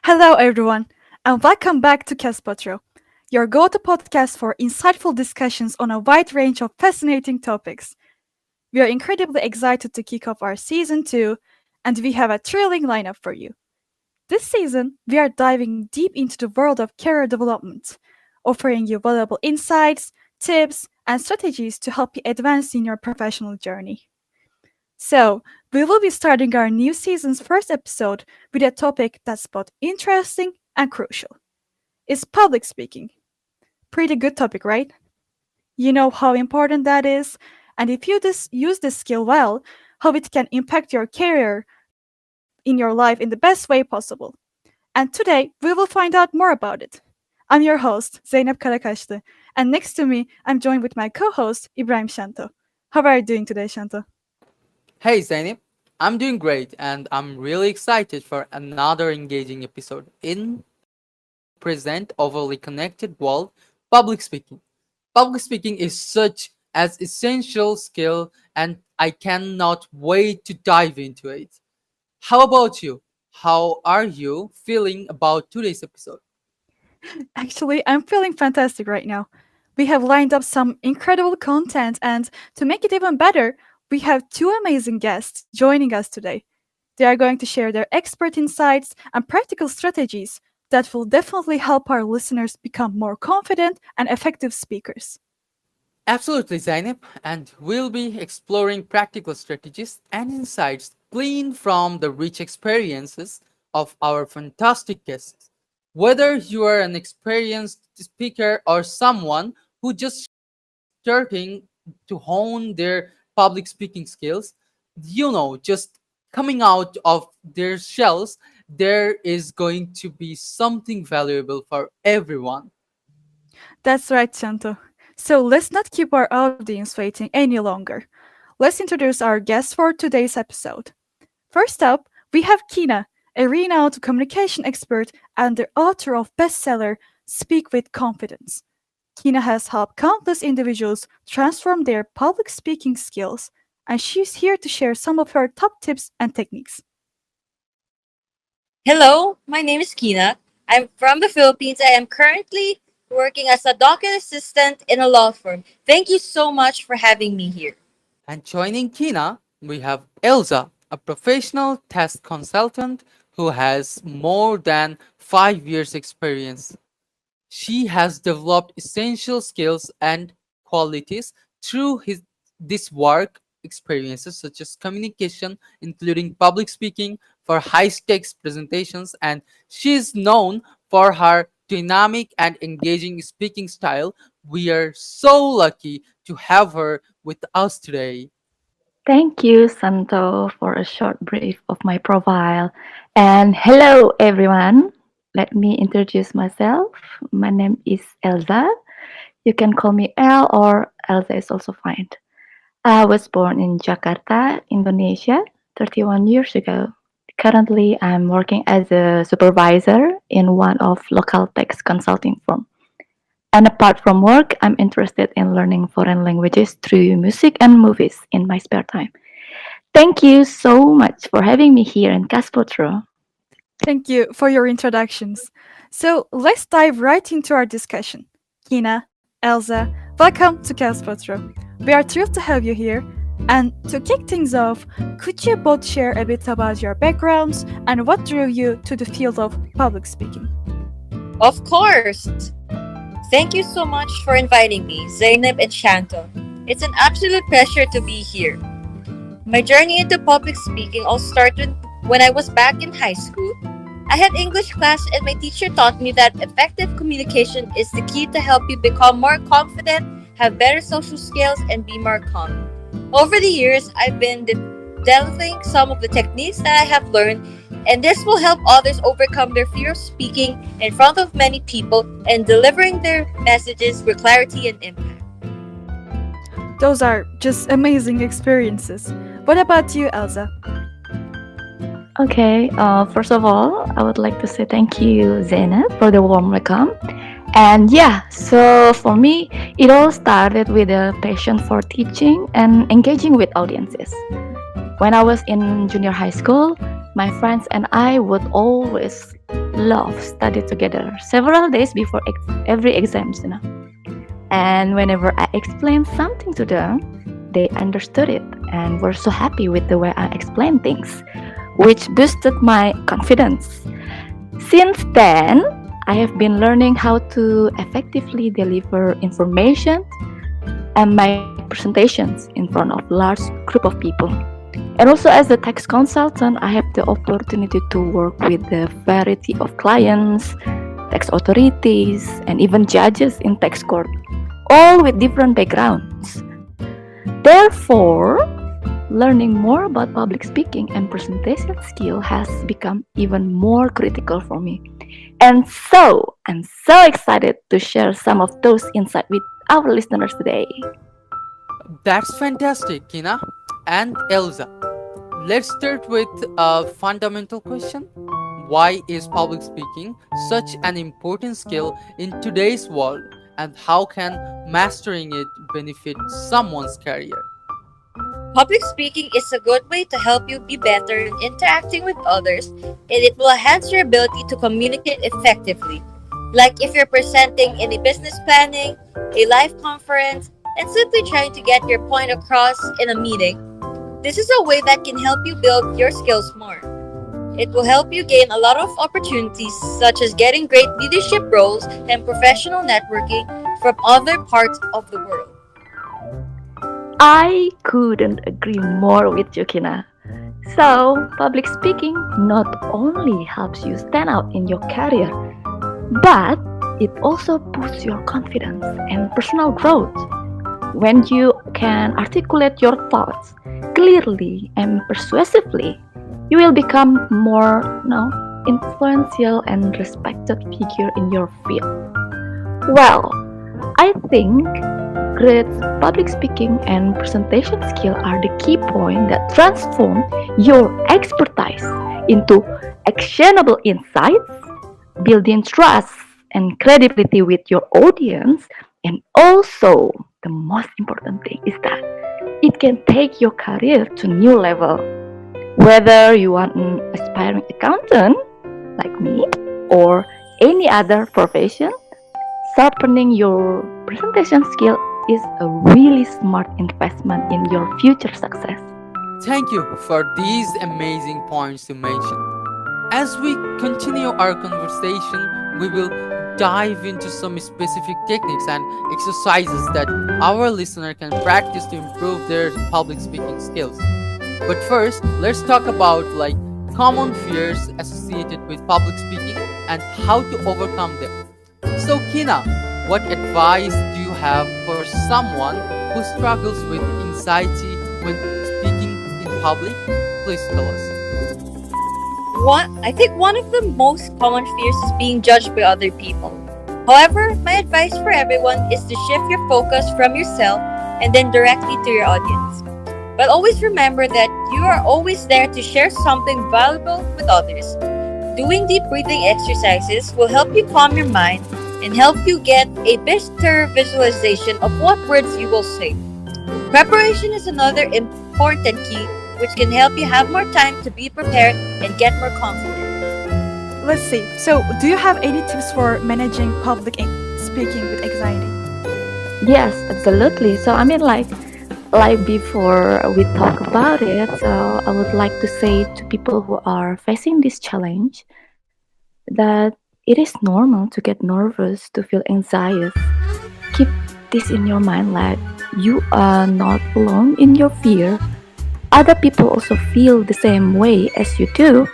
Hello, everyone, and welcome back to Castpotro, your go to podcast for insightful discussions on a wide range of fascinating topics. We are incredibly excited to kick off our season 2, and we have a thrilling lineup for you. This season, we are diving deep into the world of career development, offering you valuable insights, tips, and strategies to help you advance in your professional journey. So, we will be starting our new season's first episode with a topic that's both interesting and crucial. Is public speaking. Pretty good topic, right? You know how important that is, and if you use this skill well, how it can impact your career in your life in the best way possible. And today, we will find out more about it. I'm your host, Zeynep Karakaşlı, and next to me, I'm joined with my co-host, Ibrahim Shanto. How are you doing today, Shanto? Hey Zainab, I'm doing great and I'm really excited for another engaging episode in present overly connected world, public speaking. Public speaking is such as essential skill and I cannot wait to dive into it. How about you? How are you feeling about today's episode? Actually, I'm feeling fantastic right now. We have lined up some incredible content, and to make it even better, we have two amazing guests joining us today. They are going to share their expert insights and practical strategies that will definitely help our listeners become more confident and effective speakers. Absolutely, Zainab, and we'll be exploring practical strategies and insights gleaned from the rich experiences of our fantastic guests. Whether you are an experienced speaker or someone who just starting to hone their public speaking skills, just coming out of their shells, there is going to be something valuable for everyone. That's right, Chanto. So let's not keep our audience waiting any longer. Let's introduce our guest for today's episode. First up, we have Kina, a renowned communication expert and the author of bestseller Speak with Confidence. Kina has helped countless individuals transform their public speaking skills, and she's here to share some of her top tips and techniques. Hello, my name is Kina. I'm from the Philippines. I am currently working as a docket assistant in a law firm. Thank you so much for having me here. And joining Kina, we have Elsa, a professional test consultant who has more than 5 years experience. She has developed essential skills and qualities through this work experiences such as communication, including public speaking for high stakes presentations, and she is known for her dynamic and engaging speaking style. We are so lucky to have her with us today. Thank you, Santo, for a short brief of my profile. And hello, everyone. Let me introduce myself. My name is Elza. You can call me El or Elza is also fine. I was born in Jakarta, Indonesia, 31 years ago. Currently, I'm working as a supervisor in one of local tax consulting firm. And apart from work, I'm interested in learning foreign languages through music and movies in my spare time. Thank you so much for having me here in Castpotro. Thank you for your introductions. So let's dive right into our discussion. Kina, Elsa, welcome to Castpotro. We are thrilled to have you here. And to kick things off, could you both share a bit about your backgrounds and what drew you to the field of public speaking? Of course. Thank you so much for inviting me, Zeynep and Shanto. It's an absolute pleasure to be here. My journey into public speaking all started when I was back in high school. I had English class and my teacher taught me that effective communication is the key to help you become more confident, have better social skills, and be more calm. Over the years, I've been delving some of the techniques that I have learned, and this will help others overcome their fear of speaking in front of many people and delivering their messages with clarity and impact. Those are just amazing experiences. What about you, Elsa? Okay, first of all, I would like to say thank you, Zena, for the warm welcome. And yeah, so for me, it all started with a passion for teaching and engaging with audiences. When I was in junior high school, my friends and I would always love study together several days before every exams. And whenever I explained something to them, they understood it and were so happy with the way I explained things, which boosted my confidence. Since then, I have been learning how to effectively deliver information and make presentations in front of large group of people. And also as a tax consultant, I have the opportunity to work with a variety of clients, tax authorities, and even judges in tax court, all with different backgrounds. Therefore, learning more about public speaking and presentation skill has become even more critical for me. And so, I'm so excited to share some of those insights with our listeners today. That's fantastic, Kina. And Elsa, let's start with a fundamental question. Why is public speaking such an important skill in today's world, and how can mastering it benefit someone's career? Public speaking is a good way to help you be better in interacting with others, and it will enhance your ability to communicate effectively. Like if you're presenting in a business planning, a live conference, and simply trying to get your point across in a meeting, this is a way that can help you build your skills more. It will help you gain a lot of opportunities, such as getting great leadership roles and professional networking from other parts of the world. I couldn't agree more with Yukina. So, public speaking not only helps you stand out in your career, but it also boosts your confidence and personal growth. When you can articulate your thoughts clearly and persuasively, you will become more influential and respected figure in your field. Well, I think great public speaking and presentation skill are the key point that transform your expertise into actionable insights, building trust and credibility with your audience, and also the most important thing is that it can take your career to new level. Whether you are an aspiring accountant like me or any other profession, sharpening your presentation skill is a really smart investment in your future success. Thank you for these amazing points you mentioned. As we continue our conversation, we will dive into some specific techniques and exercises that our listener can practice to improve their public speaking skills. But first, let's talk about common fears associated with public speaking and how to overcome them. So, Kina, what advice do you have for someone who struggles with anxiety when speaking in public? Please tell us. I think one of the most common fears is being judged by other people. However, my advice for everyone is to shift your focus from yourself and then directly to your audience. But always remember that you are always there to share something valuable with others. Doing deep breathing exercises will help you calm your mind and help you get a better visualization of what words you will say. Preparation is another important key which can help you have more time to be prepared and get more confident. Let's see. So, do you have any tips for managing public speaking with anxiety? Yes, absolutely. So like before we talk about it, so I would like to say to people who are facing this challenge that it is normal to get nervous, to feel anxious. Keep this in your mind, like you are not alone in your fear. Other people also feel the same way as you do.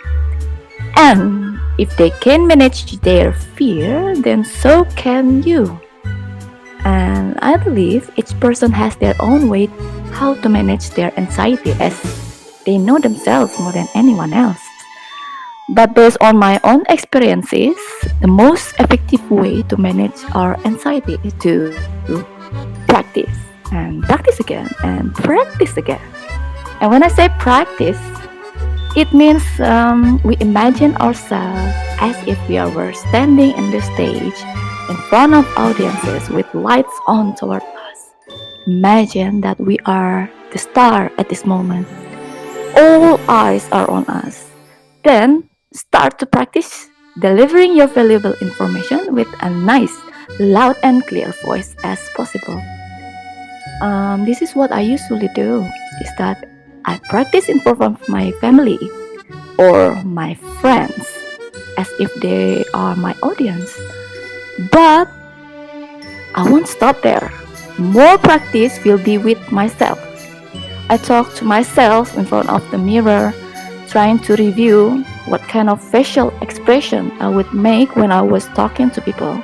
And if they can manage their fear, then so can you. And I believe each person has their own way how to manage their anxiety as they know themselves more than anyone else. But based on my own experiences, the most effective way to manage our anxiety is to practice and practice again and practice again. And when I say practice, it means we imagine ourselves as if were standing in the stage in front of audiences with lights on toward us. Imagine that we are the star at this moment. All eyes are on us. Then start to practice delivering your valuable information with a nice, loud, and clear voice as possible. This is what I usually do, is that I practice in front of my family or my friends as if they are my audience. But I won't stop there. More practice will be with myself. I talk to myself in front of the mirror, trying to review what kind of facial expression I would make when I was talking to people.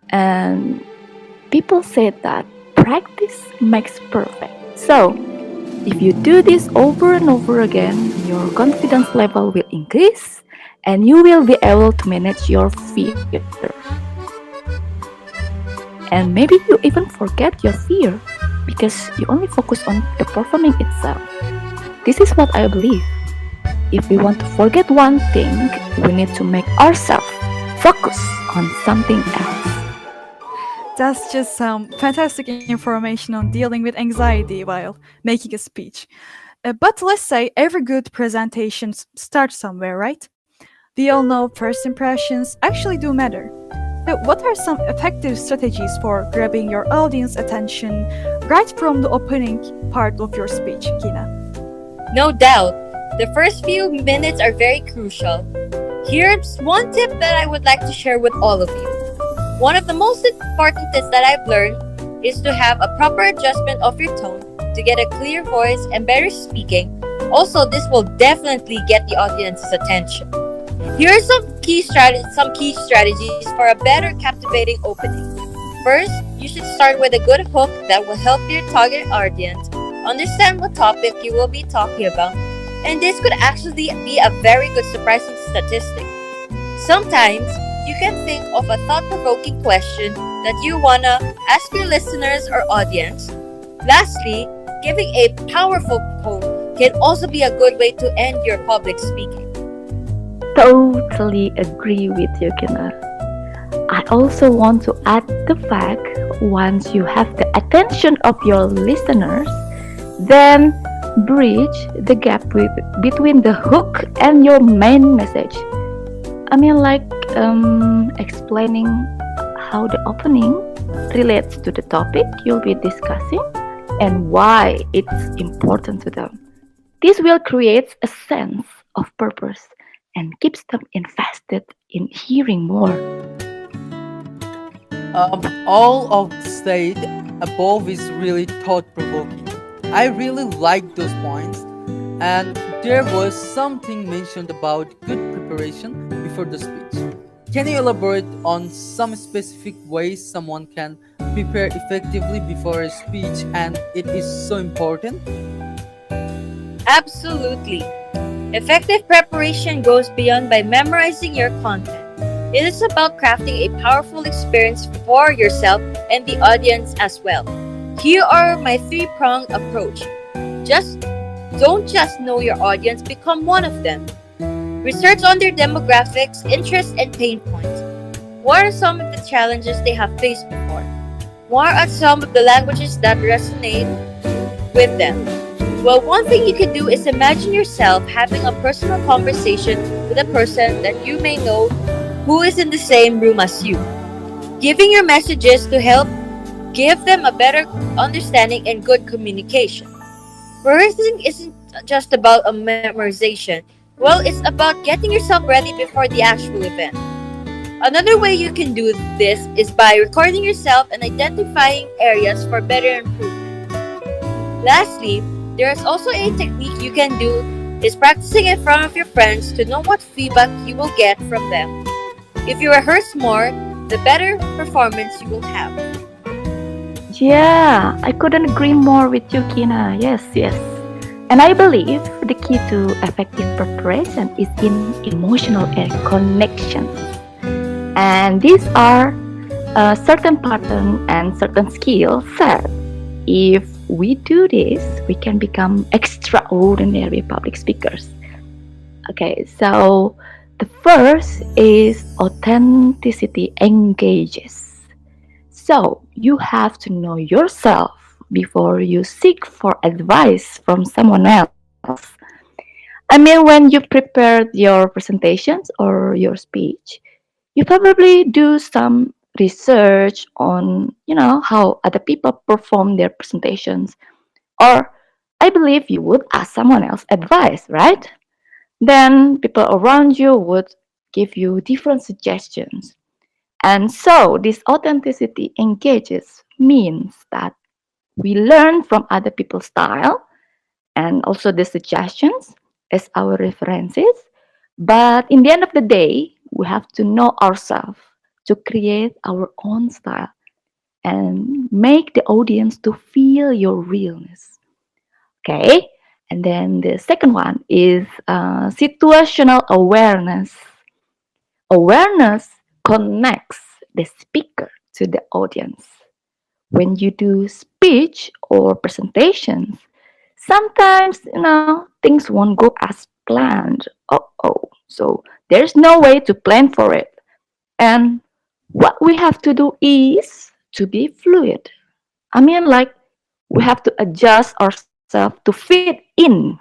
And people say that practice makes perfect. So, if you do this over and over again, your confidence level will increase and you will be able to manage your fear. And maybe you even forget your fear because you only focus on the performing itself. This is what I believe. If we want to forget one thing, we need to make ourselves focus on something else. That's just some fantastic information on dealing with anxiety while making a speech. But let's say every good presentation starts somewhere, right? We all know first impressions actually do matter. So, what are some effective strategies for grabbing your audience attention right from the opening part of your speech, Kina? No doubt, the first few minutes are very crucial. Here's one tip that I would like to share with all of you. One of the most important tips that I've learned is to have a proper adjustment of your tone to get a clear voice and better speaking. Also, this will definitely get the audience's attention. Here are some key strategies for a better captivating opening. First, you should start with a good hook that will help your target audience understand what topic you will be talking about, and this could actually be a very good surprising statistic. Sometimes, you can think of a thought-provoking question that you wanna ask your listeners or audience. Lastly, giving a powerful quote can also be a good way to end your public speaking. Totally agree with you, Kina. I also want to add the fact once you have the attention of your listeners, then bridge the gap between the hook and your main message. I mean, like explaining how the opening relates to the topic you'll be discussing and why it's important to them. This will create a sense of purpose and keeps them invested in hearing more. All of the said above is really thought provoking. I really like those points, and there was something mentioned about good preparation before the speech. Can you elaborate on some specific ways someone can prepare effectively before a speech and it is so important? Absolutely. Effective preparation goes beyond by memorizing your content. It is about crafting a powerful experience for yourself and the audience as well. Here are my three-pronged approach. Just don't just know your audience, become one of them. Research on their demographics, interests, and pain points. What are some of the challenges they have faced before? What are some of the languages that resonate with them? Well, one thing you can do is imagine yourself having a personal conversation with a person that you may know who is in the same room as you. Giving your messages to help give them a better understanding and good communication. Rehearsing isn't just about a memorization. Well, it's about getting yourself ready before the actual event. Another way you can do this is by recording yourself and identifying areas for better improvement. Lastly, there is also a technique you can do is practicing in front of your friends to know what feedback you will get from them. If you rehearse more, the better performance you will have. Yeah, I couldn't agree more with you, Kina. Yes, yes. And I believe the key to effective preparation is in emotional and connection. And these are certain pattern and certain skill set. If we do this, we can become extraordinary public speakers. Okay, so the first is authenticity engages. So you have to know yourself before you seek for advice from someone else. I mean, when you prepared your presentations or your speech, you probably do some research on, how other people perform their presentations. Or I believe you would ask someone else advice, right? Then people around you would give you different suggestions. And so this authenticity engages means that we learn from other people's style and also the suggestions as our references. But in the end of the day, we have to know ourselves to create our own style and make the audience to feel your realness. Okay. And then the second one is situational awareness. Awareness connects the speaker to the audience. When you do speech or presentations, sometimes, things won't go as planned. Oh. So there's no way to plan for it. And what we have to do is to be fluid. I mean, like, we have to adjust ourselves to fit in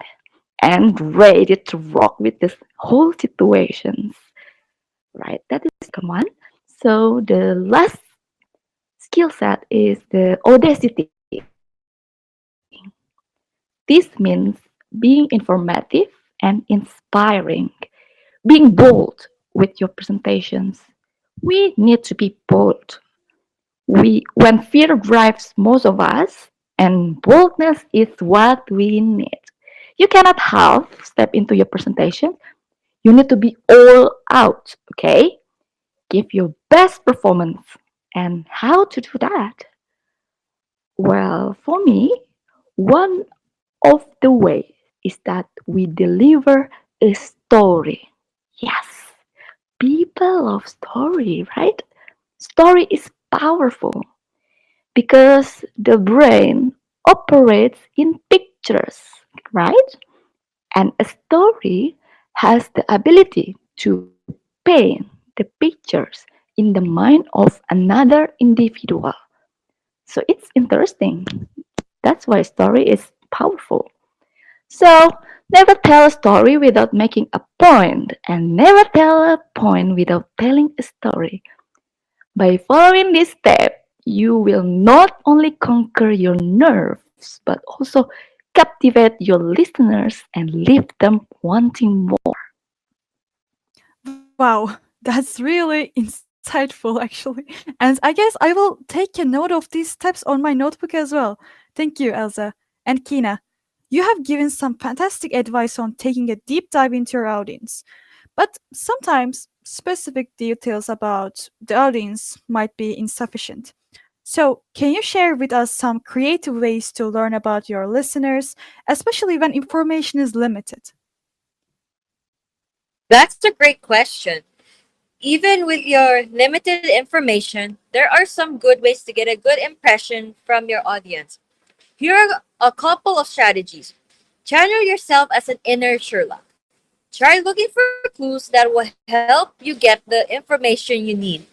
and ready to rock with this whole situations, right? That is the second one. So the last skill set is the audacity. This means being informative and inspiring, being bold with your presentations. We need to be bold. When fear drives most of us, and boldness is what we need. You cannot half step into your presentation. You need to be all out, okay? Give your best performance. And how to do that? Well, for me, one of the ways is that we deliver a story. Yes, people love story, right? Story is powerful because the brain operates in pictures, right? And a story has the ability to paint the pictures in the mind of another individual. So it's interesting. That's why story is powerful. So never tell a story without making a point, and never tell a point without telling a story. By following this step, you will not only conquer your nerves, but also captivate your listeners and leave them wanting more. Wow, that's really insightful, actually. And I guess I will take a note of these steps on my notebook as well. Thank you, Elsa. And Kina, you have given some fantastic advice on taking a deep dive into your audience. But sometimes specific details about the audience might be insufficient. So, can you share with us some creative ways to learn about your listeners, especially when information is limited? That's a great question. Even with your limited information, there are some good ways to get a good impression from your audience. Here are a couple of strategies. Channel yourself as an inner Sherlock. Try looking for clues that will help you get the information you need.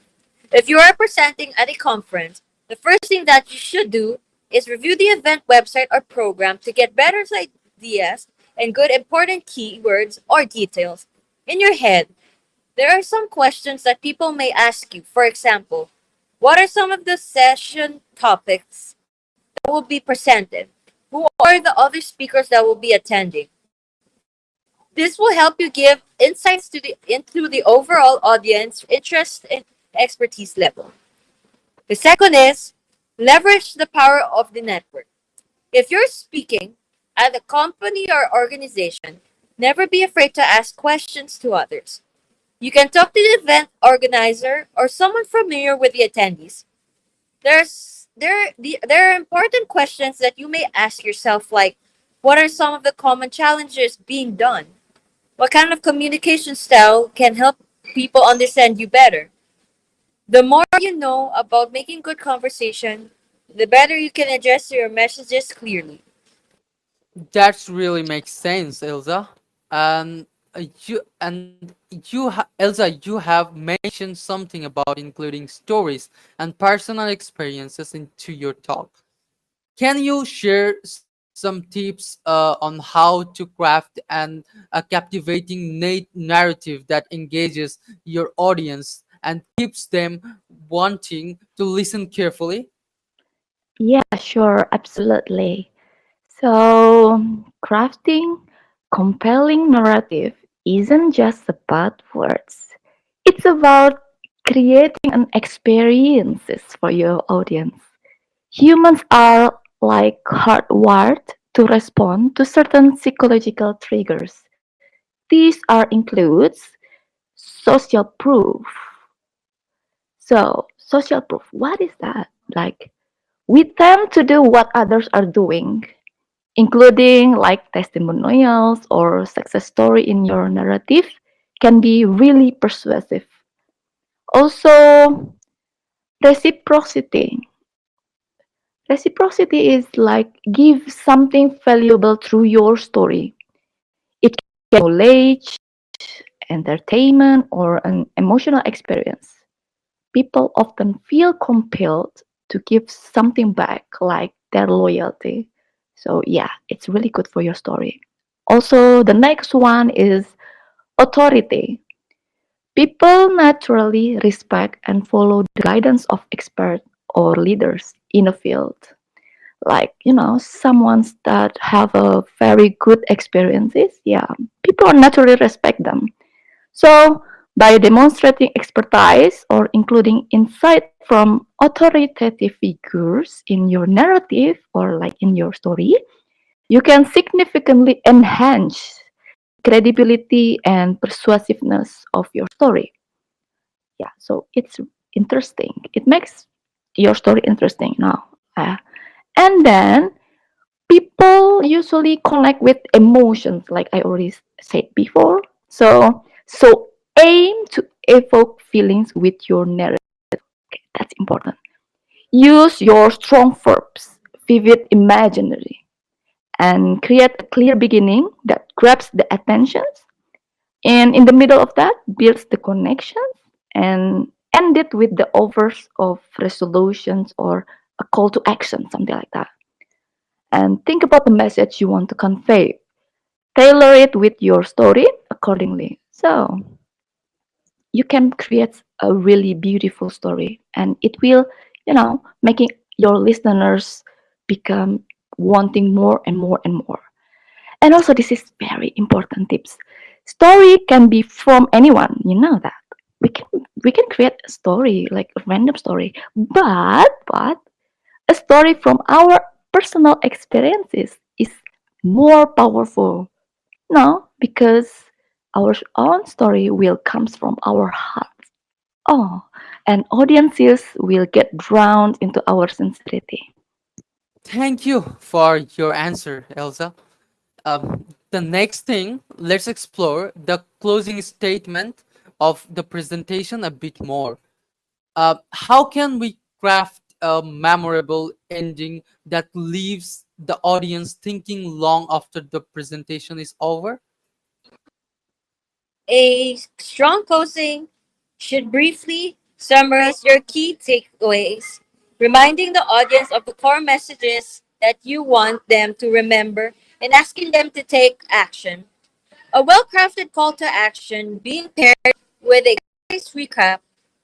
If you are presenting at a conference, the first thing that you should do is review the event website or program to get better ideas and good important keywords or details in your head. There are some questions that people may ask you. For example, what are some of the session topics that will be presented? Who are the other speakers that will be attending? This will help you give insights into the overall audience interest and expertise level. The second is leverage the power of the network. If you're speaking at a company or organization, never be afraid to ask questions to others. You can talk to the event organizer or someone familiar with the attendees. There are important questions that you may ask yourself, like, what are some of the common challenges being done? What kind of communication style can help people understand you better? The more you know about making good conversation, the better you can address your messages clearly. That really makes sense, Elsa. And Elsa, you have mentioned something about including stories and personal experiences into your talk. Can you share some some tips on how to craft a captivating narrative that engages your audience and keeps them wanting to listen carefully? Yeah, sure, absolutely. So, crafting compelling narrative isn't just about words. It's about creating an experiences for your audience. Humans are like hardwired to respond to certain psychological triggers. These are includes social proof. So, social proof, what is that? Like we tend to do what others are doing, including like testimonials or success story in your narrative can be really persuasive. Also, reciprocity. Reciprocity is like give something valuable through your story. It can be knowledge, entertainment, or an emotional experience. People often feel compelled to give something back, like their loyalty. So, yeah, it's really good for your story. Also, the next one is authority. People naturally respect and follow the guidance of experts or leaders in a field. Like, someone that have a very good experiences, yeah, people naturally respect them. So, by demonstrating expertise or including insight from authoritative figures in your narrative or like in your story, you can significantly enhance credibility and persuasiveness of your story. Yeah, so it's interesting. It makes your story interesting now. And then people usually connect with emotions, like I already said before. So aim to evoke feelings with your narrative. That's important. Use your strong verbs, vivid imaginary, and create a clear beginning that grabs the attention. And in the middle of that, builds the connections and end it with the offers of resolutions or a call to action, something like that. And think about the message you want to convey. Tailor it with your story accordingly. So you can create a really beautiful story and it will, making your listeners become wanting more and more and more. And also, this is very important tips. Story can be from anyone, you know that. We can we can create a story like a random story, but a story from our personal experiences is more powerful. No, because our own story will comes from our heart. Oh, and audiences will get drowned into our sincerity. Thank you for your answer, Elsa. The next thing, let's explore the closing statement of the presentation a bit more. How can we craft a memorable ending that leaves the audience thinking long after the presentation is over? A strong closing should briefly summarize your key takeaways, reminding the audience of the core messages that you want them to remember and asking them to take action. A well crafted call to action being paired with a concise recap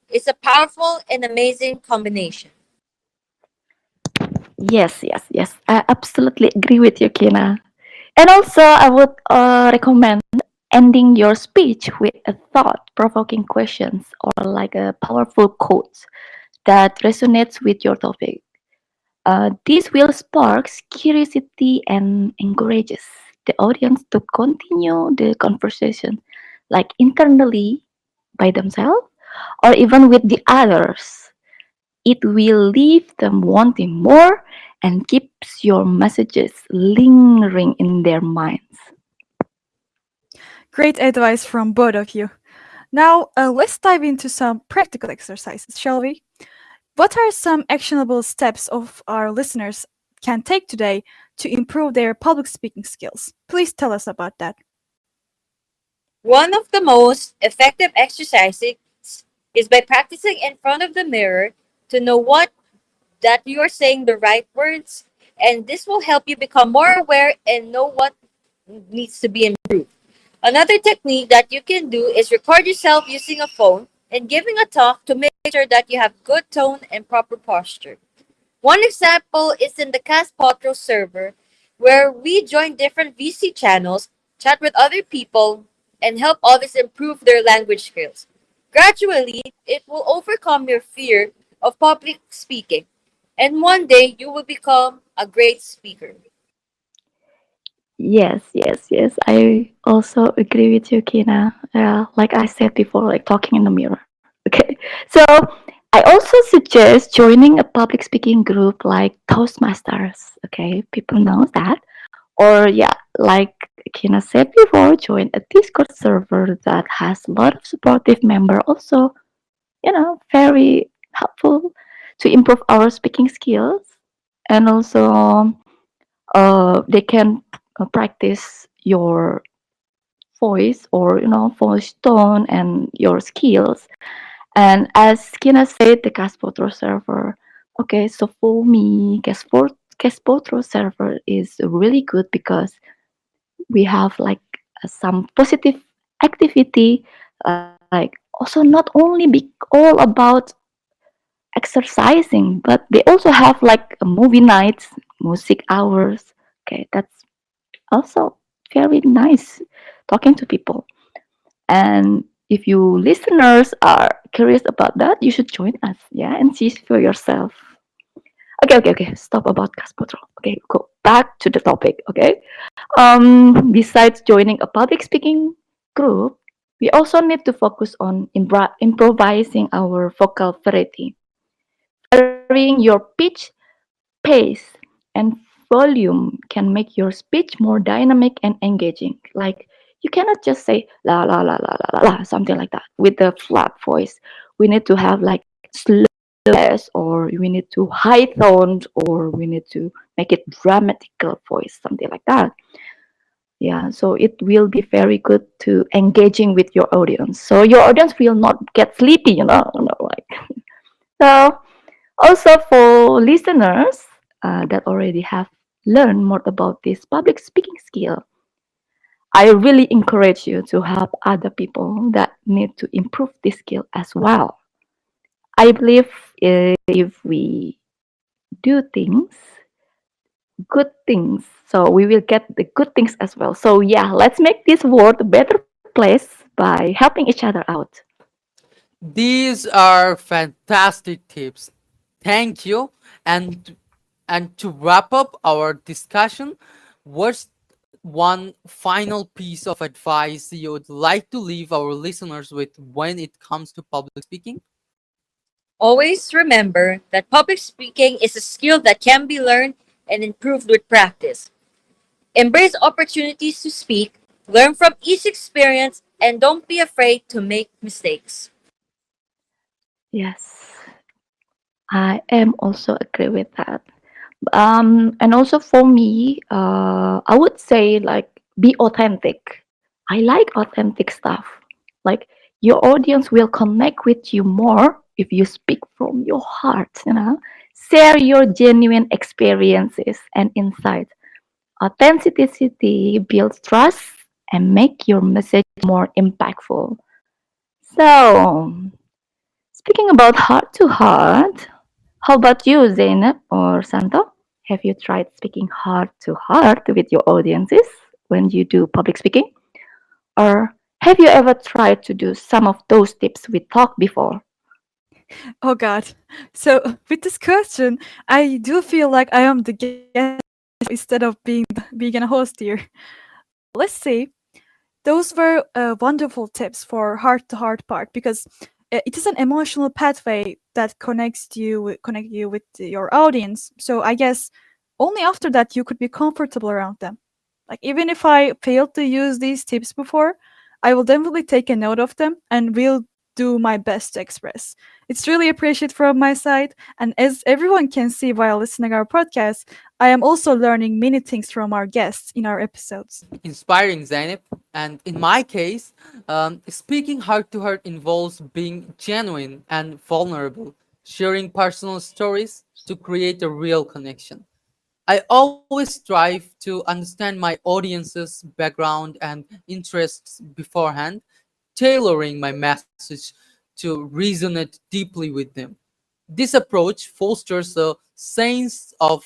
is a powerful and amazing combination. Yes, yes, yes. I absolutely agree with you, Kina. And also, I would recommend ending your speech with a thought provoking questions or like a powerful quote that resonates with your topic. This will spark curiosity and encourages the audience to continue the conversation, like internally by themselves or even with the others. It will leave them wanting more and keeps your messages lingering in their minds. Great advice from both of you. Now, let's dive into some practical exercises, shall we? What are some actionable steps of our listeners can take today to improve their public speaking skills? Please tell us about that. One of the most effective exercises is by practicing in front of the mirror to know what that you are saying the right words and this will help you become more aware and know what needs to be improved. Another technique that you can do is record yourself using a phone and giving a talk to make sure that you have good tone and proper posture. One example is in the Castpotro server, where we join different VC channels, chat with other people, and help others improve their language skills. Gradually, it will overcome your fear of public speaking, and one day you will become a great speaker. Yes, yes, yes. I also agree with you, Kina. Like I said before, like talking in the mirror. Okay. So I also suggest joining a public speaking group like Toastmasters. Okay. People know that. Or yeah, like Kina said before, join a Discord server that has a lot of supportive member. Also, very helpful to improve our speaking skills. And also, they can practice your voice or voice tone and your skills. And as Kina said, the Castpotro server. Okay, so for me, Castpotro server is really good because we have like some positive activity, like also not only be all about exercising, but they also have like a movie nights, music hours. Okay, that's also very nice talking to people. And if you listeners are curious about that, you should join us, yeah, and see for yourself. Okay, okay, okay. Stop about Caspotro. Okay, go back to the topic. Okay. Besides joining a public speaking group, we also need to focus on improvising our vocal variety, varying your pitch, pace, and volume can make your speech more dynamic and engaging. Like you cannot just say la la la la la la la something like that with a flat voice. We need to have like slow bass, or we need to high tones, or we need to make it dramatical voice, something like that. Yeah, so it will be very good to engaging with your audience. So your audience will not get sleepy, like so. Also, for listeners that already have learned more about this public speaking skill, I really encourage you to help other people that need to improve this skill as well. I believe if we do things, good things, so we will get the good things as well. So, yeah, let's make this world a better place by helping each other out. These are fantastic tips. Thank you. And to wrap up our discussion, what's one final piece of advice you would like to leave our listeners with when it comes to public speaking? Always remember that public speaking is a skill that can be learned and improved with practice. Embrace opportunities to speak, learn from each experience, and don't be afraid to make mistakes. Yes, I am also agree with that. And also for me, I would say like be authentic. I like authentic stuff. Like your audience will connect with you more if you speak from your heart. Share your genuine experiences and insights. Authenticity builds trust and make your message more impactful. So, speaking about heart to heart, how about you, Zeynep or Santo? Have you tried speaking heart to heart with your audiences when you do public speaking? Or have you ever tried to do some of those tips we talked before? Oh God. So with this question, I do feel like I am the guest instead of being a host here. Let's see. Those were wonderful tips for heart to heart part because it is an emotional pathway that connect you with your audience. So I guess only after that you could be comfortable around them. Like even if I failed to use these tips before, I will definitely take a note of them and will do my best to express. It's really appreciated from my side, and as everyone can see while listening our podcast, I am also learning many things from our guests in our episodes. Inspiring, Zainab. And in my case, speaking heart to heart involves being genuine and vulnerable, sharing personal stories to create a real connection. I always strive to understand my audience's background and interests beforehand, tailoring my message to resonate deeply with them. This approach fosters a sense of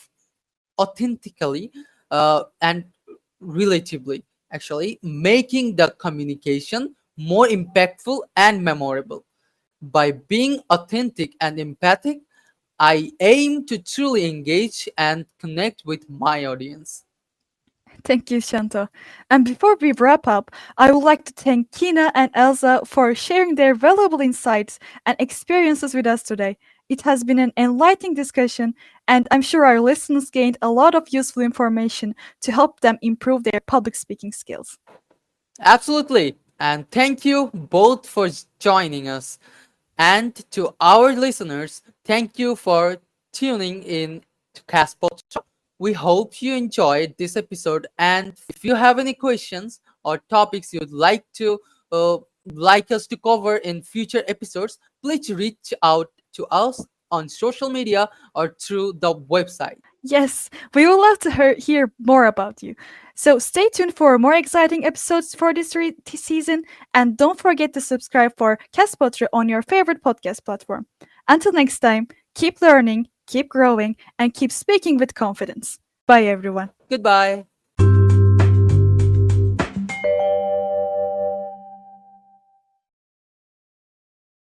authentically and relatively, actually, making the communication more impactful and memorable. By being authentic and empathic, I aim to truly engage and connect with my audience. Thank you, Shanto. And before we wrap up, I would like to thank Kina and Elsa for sharing their valuable insights and experiences with us today. It has been an enlightening discussion, and I'm sure our listeners gained a lot of useful information to help them improve their public speaking skills. Absolutely. And thank you both for joining us. And to our listeners, thank you for tuning in to Castpotro. We hope you enjoyed this episode. And if you have any questions or topics you'd uh, like us to cover in future episodes, please reach out to us on social media or through the website. Yes, we would love to hear more about you. So stay tuned for more exciting episodes for this season, and don't forget to subscribe for Castpotro on your favorite podcast platform. Until next time, keep learning, keep growing, and keep speaking with confidence. Bye, everyone. Goodbye.